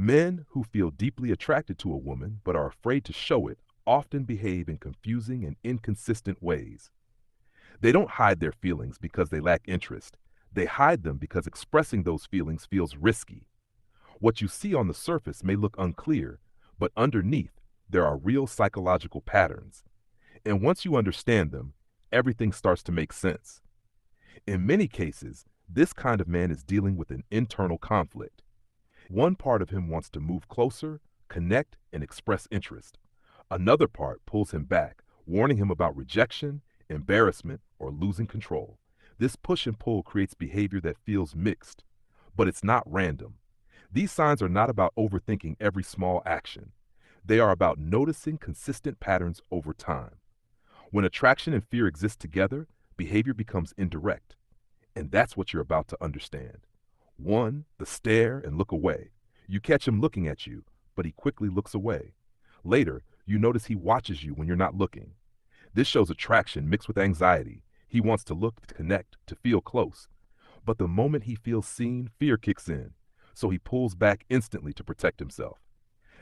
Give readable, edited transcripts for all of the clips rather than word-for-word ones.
Men who feel deeply attracted to a woman but are afraid to show it often behave in confusing and inconsistent ways. They don't hide their feelings because they lack interest. They hide them because expressing those feelings feels risky. What you see on the surface may look unclear, but underneath, there are real psychological patterns. And once you understand them, everything starts to make sense. In many cases, this kind of man is dealing with an internal conflict. One part of him wants to move closer, connect, and express interest. Another part pulls him back, warning him about rejection, embarrassment, or losing control. This push and pull creates behavior that feels mixed, but it's not random. These signs are not about overthinking every small action. They are about noticing consistent patterns over time. When attraction and fear exist together, behavior becomes indirect. And that's what you're about to understand. 1. The stare and look away. You catch him looking at you, but he quickly looks away. Later, you notice he watches you when you're not looking. This shows attraction mixed with anxiety. He wants to look, to connect, to feel close. But the moment he feels seen, fear kicks in. So he pulls back instantly to protect himself.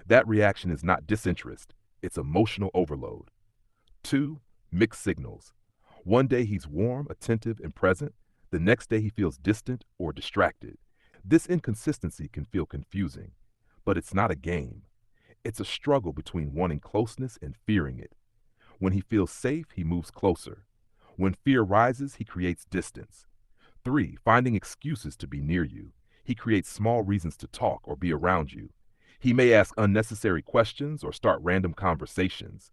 That reaction is not disinterest, it's emotional overload. 2. Mixed signals. One day he's warm, attentive, and present. The next day he feels distant or distracted. This inconsistency can feel confusing, but it's not a game. It's a struggle between wanting closeness and fearing it. When he feels safe, he moves closer. When fear rises, he creates distance. 3. Finding excuses to be near you. He creates small reasons to talk or be around you. He may ask unnecessary questions or start random conversations.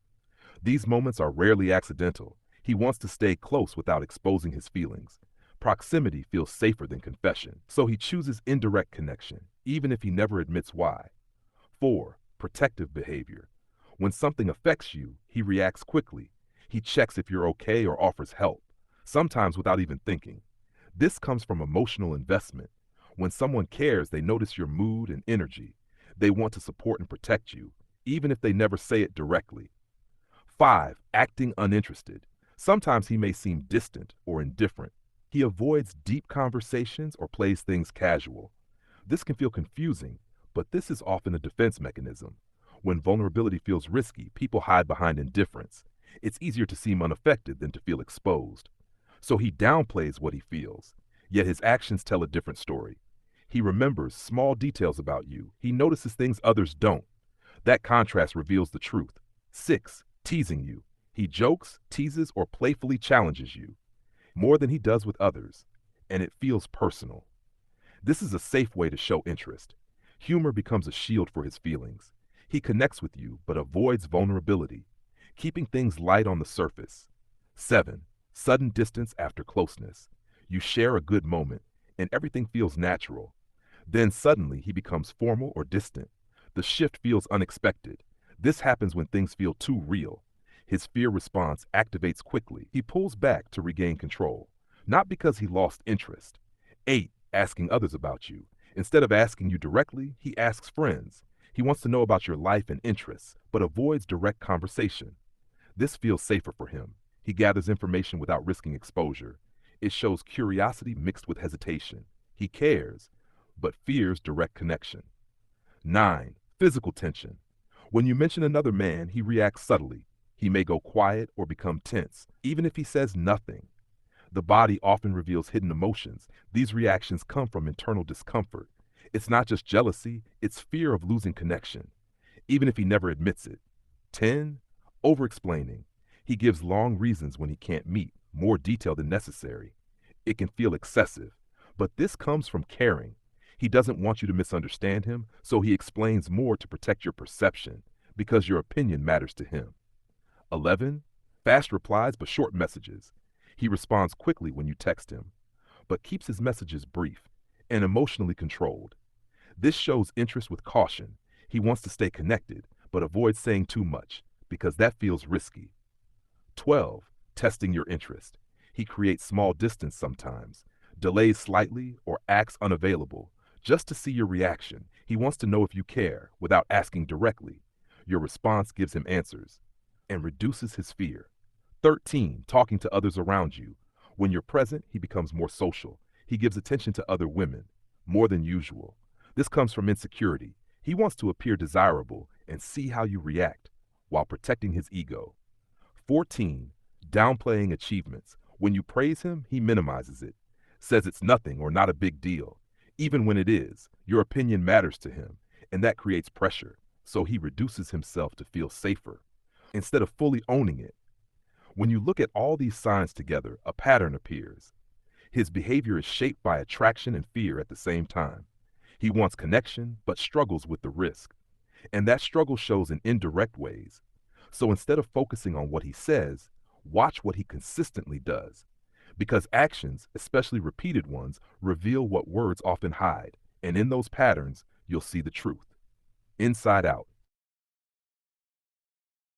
These moments are rarely accidental. He wants to stay close without exposing his feelings. Proximity feels safer than confession, so he chooses indirect connection, even if he never admits why. 4. Protective behavior. When something affects you, he reacts quickly. He checks if you're okay or offers help, sometimes without even thinking. This comes from emotional investment. When someone cares, they notice your mood and energy. They want to support and protect you, even if they never say it directly. 5. Acting uninterested. Sometimes he may seem distant or indifferent. He avoids deep conversations or plays things casual. This can feel confusing, but this is often a defense mechanism. When vulnerability feels risky, people hide behind indifference. It's easier to seem unaffected than to feel exposed. So he downplays what he feels, yet his actions tell a different story. He remembers small details about you. He notices things others don't. That contrast reveals the truth. 6. Teasing you. He jokes, teases, or playfully challenges you more than he does with others, and it feels personal. This is a safe way to show interest. Humor becomes a shield for his feelings. He connects with you but avoids vulnerability, keeping things light on the surface. 7. Sudden distance after closeness. You share a good moment, and everything feels natural. Then suddenly he becomes formal or distant. The shift feels unexpected. This happens when things feel too real. His fear response activates quickly. He pulls back to regain control, not because he lost interest. 8. Asking others about you. Instead of asking you directly, he asks friends. He wants to know about your life and interests, but avoids direct conversation. This feels safer for him. He gathers information without risking exposure. It shows curiosity mixed with hesitation. He cares, but fears direct connection. 9. Physical tension. When you mention another man, he reacts subtly. He may go quiet or become tense, even if he says nothing. The body often reveals hidden emotions. These reactions come from internal discomfort. It's not just jealousy, it's fear of losing connection, even if he never admits it. 10. Over-explaining. He gives long reasons when he can't meet, more detail than necessary. It can feel excessive, but this comes from caring. He doesn't want you to misunderstand him, so he explains more to protect your perception, because your opinion matters to him. 11. Fast replies but short messages. He responds quickly when you text him, but keeps his messages brief and emotionally controlled. This shows interest with caution. He wants to stay connected, but avoids saying too much, because that feels risky. 12. Testing your interest. He creates small distance sometimes, delays slightly, or acts unavailable, just to see your reaction. He wants to know if you care, without asking directly. Your response gives him answers and reduces his fear. 13. Talking to others around you. When you're present, he becomes more social. He gives attention to other women, more than usual. This comes from insecurity. He wants to appear desirable and see how you react while protecting his ego. 14. Downplaying achievements. When you praise him, he minimizes it, says it's nothing or not a big deal. Even when it is, your opinion matters to him, and that creates pressure, so he reduces himself to feel safer, instead of fully owning it. When you look at all these signs together, a pattern appears. His behavior is shaped by attraction and fear at the same time. He wants connection, but struggles with the risk. And that struggle shows in indirect ways. So instead of focusing on what he says, watch what he consistently does. Because actions, especially repeated ones, reveal what words often hide. And in those patterns, you'll see the truth. Inside out.